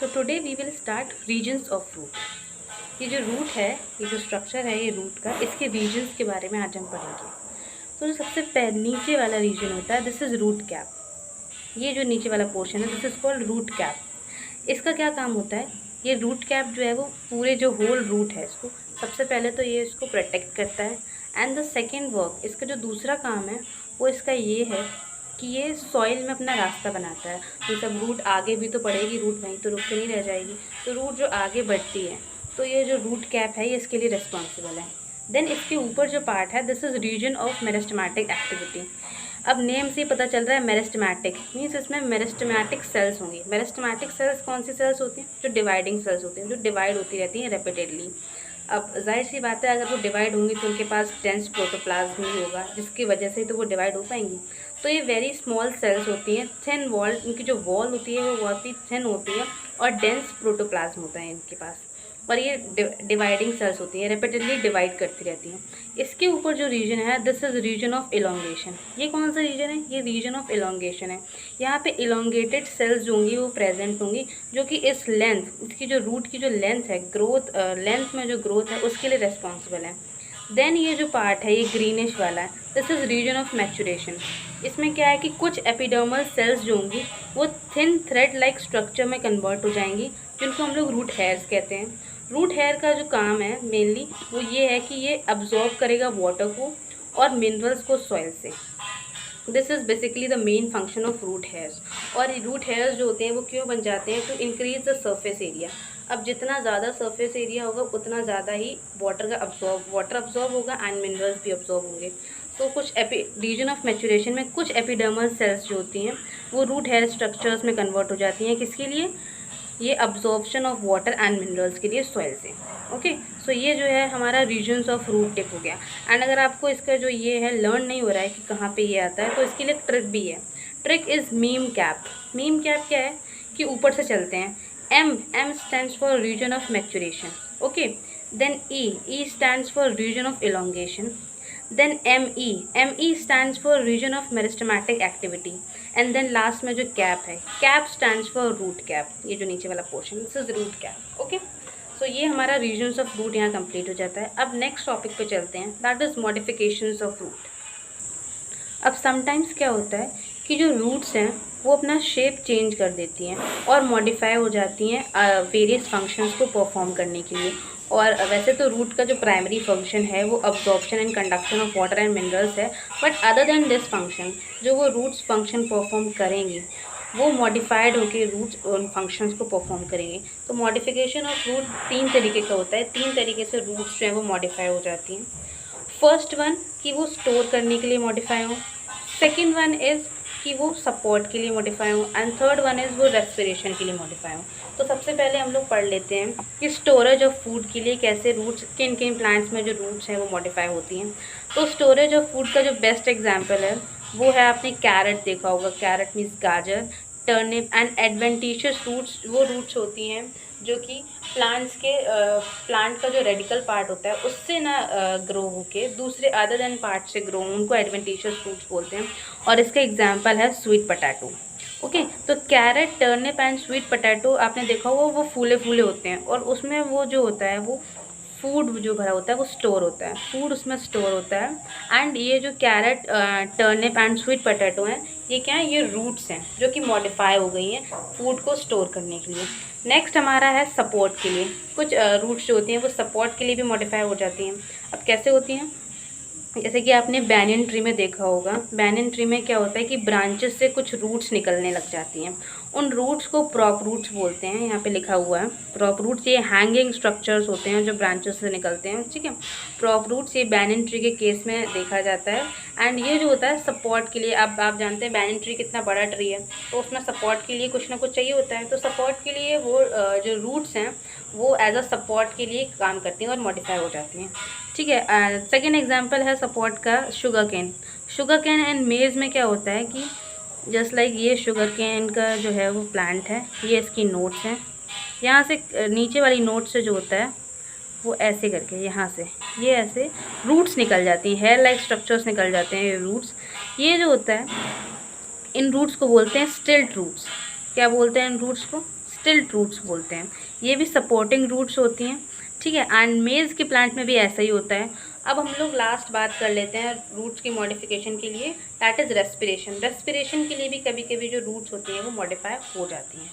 So today we will start regions of root. ये जो root है, ये जो स्ट्रक्चर है ये रूट का, इसके रीजन्स के बारे में आज हम पढ़ेंगे। तो जो सबसे नीचे वाला रीजन होता है, दिस इज़ रूट कैप। ये जो नीचे वाला पोर्शन है, this is called root cap. इसका क्या काम होता है? ये रूट कैप जो है वो पूरे जो होल रूट है इसको, सबसे पहले तो ये इसको प्रोटेक्ट करता है। एंड द सेकेंड वर्क, इसका जो दूसरा काम है वो इसका ये है कि ये सॉइल में अपना रास्ता बनाता है। तो सब रूट आगे भी तो बढ़ेगी, रूट वहीं तो रुक के नहीं रह जाएगी। तो रूट जो आगे बढ़ती है, तो ये जो रूट कैप है ये इसके लिए रिस्पॉन्सिबल है। देन इसके ऊपर जो पार्ट है, this is region of meristematic activity. अब नेम से ही पता चल रहा है मेरिस्टेमेटिक मीन्स इसमें मेरिस्टेमेटिक सेल्स होंगी। मेरिस्टेमेटिक सेल्स कौन सी सेल्स होती हैं? जो डिवाइडिंग सेल्स होती हैं, जो डिवाइड होती रहती हैं रेपिटेडली। अब जाहिर सी बात है, अगर वो डिवाइड होंगी तो उनके पास डेंस प्रोटोप्लाज्म ही होगा, जिसकी वजह से तो वो डिवाइड हो पाएंगी। तो ये वेरी स्मॉल सेल्स होती हैं, थिन वॉल, इनकी जो वॉल होती है वो बहुत ही थिन होती है और डेंस प्रोटोप्लाज्म होता है इनके पास। और ये डिवाइडिंग सेल्स होती हैं, रेपिटेडली डिवाइड करती रहती हैं। इसके ऊपर जो रीजन है, this is region of elongation. ये कौन सा रीजन है? ये रीजन ऑफ इलोंगेशन है। यहाँ पे इलोंगेटेड सेल्स जो होंगी वो प्रेजेंट होंगी, जो कि इस लेंथ, इसकी जो रूट की जो लेंथ है, ग्रोथ लेंथ में जो ग्रोथ है उसके लिए रिस्पॉन्सिबल है। देन ये जो पार्ट है ये ग्रीनिश वाला है, this is region of maturation. इसमें क्या है कि कुछ एपिडर्मल सेल्स जो होंगी वो थिन थ्रेड लाइक स्ट्रक्चर में कन्वर्ट हो जाएंगी, जिनको हम लोग रूट हेयर्स कहते हैं। रूट हेयर का जो काम है मेनली वो ये है कि ये अब्जॉर्ब करेगा वाटर को और मिनरल्स को सॉइल से। This is basically the main function of root hairs. और रूट हेयर्स जो होते हैं वो क्यों बन जाते हैं? To increase the surface area. अब जितना ज़्यादा सरफेस एरिया होगा उतना ज़्यादा ही वाटर अब्जॉर्ब होगा एंड मिनरल्स भी अब्जॉर्ब होंगे। तो कुछ रीजन ऑफ मैचुरेशन में कुछ एपिडर्मल सेल्स जो होती हैं वो रूट हेयर स्ट्रक्चर्स में कन्वर्ट हो जाती हैं। किसके लिए? ये absorption of water and minerals के लिए सॉइल से। ओके, सो ये जो है हमारा रीजन्स ऑफ रूट टिप हो गया। एंड अगर आपको इसका जो ये है लर्न नहीं हो रहा है कि कहाँ पे ये आता है, तो इसके लिए ट्रिक भी है। Trick is meme cap. Meme cap क्या है कि ऊपर से चलते हैं। M stands for region of maturation. Okay, then E stands for region of elongation. Then M E stands for region of meristematic activity. And then last में जो cap है, cap stands for root cap. ये जो नीचे वाला portion, this is root cap. Okay, so ये हमारा regions of root यहाँ कंप्लीट हो जाता है। अब नेक्स्ट टॉपिक पे चलते हैं, that is modifications of root. अब समटाइम्स क्या होता है कि जो रूट्स हैं वो अपना शेप चेंज कर देती हैं और मॉडिफाई हो जाती हैं वेरियस फंक्शंस को परफॉर्म करने के लिए। और वैसे तो रूट का जो प्राइमरी फंक्शन है वो absorption and conduction of water and minerals है, but other than this function जो वो रूट्स फंक्शन परफॉर्म करेंगी वो मॉडिफाइड होकर रूट्स उन फंक्शंस को परफॉर्म करेंगे। तो मॉडिफिकेशन ऑफ रूट 3 तरीके का होता है, 3 तरीके से रूट्स जो है वो मॉडिफाई हो जाती हैं। फर्स्ट वन कि वो स्टोर करने के लिए मॉडिफाई हो, सेकेंड वन इज़ कि वो सपोर्ट के लिए मॉडिफाई हो, एंड थर्ड वन इज़ वो रेस्पिरेशन के लिए मॉडिफाई हो। तो सबसे पहले हम लोग पढ़ लेते हैं कि स्टोरेज ऑफ फूड के लिए कैसे रूट्स, किन किन प्लांट्स में जो रूट्स हैं वो मॉडिफाई होती हैं। तो स्टोरेज ऑफ फूड का जो बेस्ट एग्जाम्पल है वो है, आपने कैरेट देखा होगा। कैरेट मीन्स गाजर, टर्निप एंड एडवेंटिशियस रूट्स वो रूट्स होती हैं जो कि प्लांट का जो रेडिकल पार्ट होता है उससे ना ग्रो होके दूसरे अदर देन पार्ट से ग्रो, उनको एडवेंटिशियस फ्रूट्स बोलते हैं। और इसका एग्जांपल है स्वीट पोटैटो। ओके, तो carrot, turnip and sweet potato आपने देखा होगा वो फूले फूले होते हैं और उसमें वो जो होता है वो फूड जो भरा होता है वो स्टोर होता है, फूड उसमें स्टोर होता है। एंड ये जो carrot, turnip and sweet potato हैं ये क्या है? ये रूट्स हैं जो कि मॉडिफाई हो गई हैं फूड को स्टोर करने के लिए। नेक्स्ट हमारा है सपोर्ट के लिए। कुछ रूट्स जो होती हैं वो सपोर्ट के लिए भी मॉडिफाई हो जाती हैं। अब कैसे होती हैं? जैसे कि आपने बैनियन ट्री में देखा होगा, बैनियन ट्री में क्या होता है कि ब्रांचेस से कुछ रूट्स निकलने लग जाती हैं। उन रूट्स को प्रॉप रूट्स बोलते हैं, यहाँ पे लिखा हुआ है प्रॉप रूट्स। ये हैंगिंग स्ट्रक्चर्स होते हैं जो ब्रांचेस से निकलते हैं, ठीक है। प्रॉप रूट्स ये बैनियन ट्री के केस में देखा जाता है। एंड ये जो होता है सपोर्ट के लिए, अब आप जानते हैं बैनियन ट्री कितना बड़ा ट्री है, तो उसमें सपोर्ट के लिए कुछ ना कुछ चाहिए होता है। तो सपोर्ट के लिए वो जो रूट्स हैं वो एज अ सपोर्ट के लिए काम करती हैं और मॉडिफाई हो जाती हैं, ठीक है। सेकेंड एग्जाम्पल है सपोर्ट का sugar cane. Sugar cane and maize में क्या होता है कि जस्ट लाइक ये शुगर केन का जो है वो प्लांट है, ये इसकी नोट्स हैं। यहाँ से नीचे वाली नोट से जो होता है वो ऐसे करके यहाँ से ये ऐसे रूट्स निकल जाती हैं, हेयर लाइक स्ट्रक्चर्स निकल जाते हैं ये रूट्स। ये जो होता है इन रूट्स को बोलते हैं स्टिल्ट रूट्स। क्या बोलते हैं इन रूट्स को? स्टिल्ट रूट्स बोलते हैं। ये भी सपोर्टिंग रूट्स होती हैं, ठीक है। एंड मेज़ के प्लांट में भी ऐसा ही होता है। अब हम लोग लास्ट बात कर लेते हैं रूट्स की मॉडिफिकेशन के लिए, दैट इज़ रेस्पिरेशन। रेस्पिरेशन के लिए भी कभी कभी जो रूट्स होती हैं वो मॉडिफाई हो जाती हैं।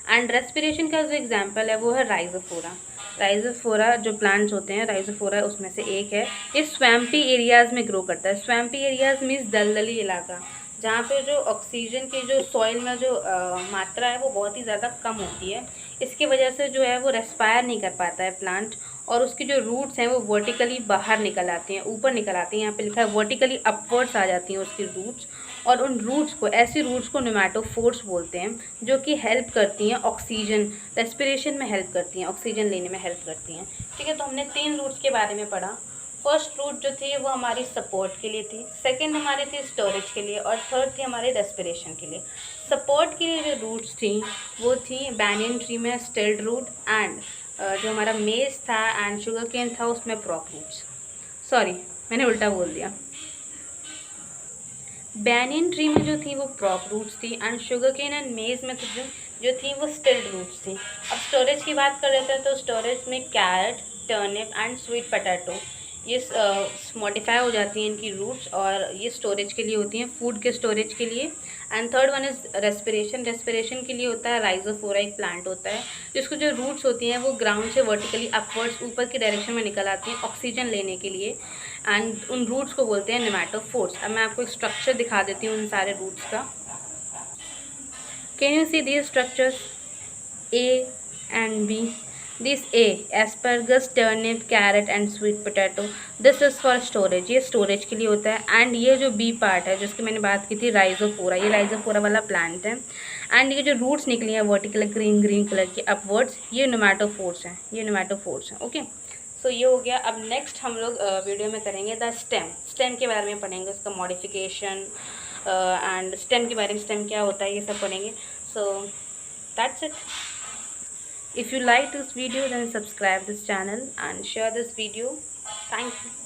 एंड रेस्पिरेशन का जो एग्जांपल है वो है राइजोफोरा। राइजोफोरा जो प्लांट्स होते हैं, राइजोफोरा उसमें से एक है। ये स्वैम्पी एरियाज़ में ग्रो करता है। स्वैम्पी एरियाज़ मीन्स दलदली इलाका, जहाँ पे जो ऑक्सीजन की जो सॉइल में जो मात्रा है वो बहुत ही ज़्यादा कम होती है। इसकी वजह से जो है वो रेस्पायर नहीं कर पाता है प्लांट, और उसकी जो रूट्स हैं वो वर्टिकली बाहर निकल आती हैं, ऊपर निकल आती हैं। यहाँ पे लिखा है वर्टिकली अपवर्ड्स आ जाती हैं उसकी रूट्स, और उन रूट्स को, ऐसी रूट्स को नेमेटोफोर्स बोलते हैं, जो कि हेल्प करती हैं ऑक्सीजन रेस्पिरेशन में, हेल्प करती हैं ऑक्सीजन लेने में, हेल्प करती हैं, ठीक है। तो हमने 3 रूट्स के बारे में पढ़ा। फर्स्ट रूट जो थी वो हमारी सपोर्ट के लिए थी, सेकंड हमारी थी स्टोरेज के लिए, और थर्ड थी हमारी रेस्पिरेशन के लिए। सपोर्ट के लिए जो रूट्स थी वो थी बैनियन ट्री में स्टिल्ट रूट, एंड जो हमारा मेज था एंड शुगर केन था उसमें प्रॉक रूट्स। सॉरी, मैंने उल्टा बोल दिया। बैनियन ट्री में जो थी वो प्रॉक रूट्स थी, and sugar cane and maize में जो थी वो स्टिल्ट रूट्स थी। अब स्टोरेज की बात कर लेते हैं, तो स्टोरेज में carrot, turnip and sweet potato, ये मॉडिफाई हो जाती हैं इनकी रूट्स, और ये स्टोरेज के लिए होती हैं, फूड के स्टोरेज के लिए। And third one is respiration. Respiration के लिए होता है राइजोफोरा, एक प्लांट होता है जिसको जो रूट्स होती हैं वो ग्राउंड से वर्टिकली अपवर्ड्स ऊपर की डायरेक्शन में निकल आती हैं ऑक्सीजन लेने के लिए, एंड उन रूट्स को बोलते हैं नेमेटोफोर्स। अब मैं आपको एक स्ट्रक्चर दिखा देती हूँ उन सारे रूट्स का। Can you see these structures A and B? This A, asparagus, turnip, carrot and sweet potato. This is for storage. ये storage के लिए होता है। एंड ये जो B पार्ट है जिसकी मैंने बात की थी राइजोफोरा, ये राइजोफोरा वाला प्लांट है। एंड ये जो रूट्स निकली हैं वर्टिकल ग्रीन कलर की अपवर्ड्स, ये नेमेटोफोर्स हैं, ये नेमेटोफोर्स हैं। ओके, सो ये हो गया। अब नेक्स्ट हम लोग वीडियो में करेंगे द स्टेम। स्टेम के बारे में पढ़ेंगे, उसका मॉडिफिकेशन एंड स्टेम के बारे में, स्टेम क्या होता है, ये सब पढ़ेंगे। So that's it. If you like this video, then subscribe this channel and share this video. Thank you.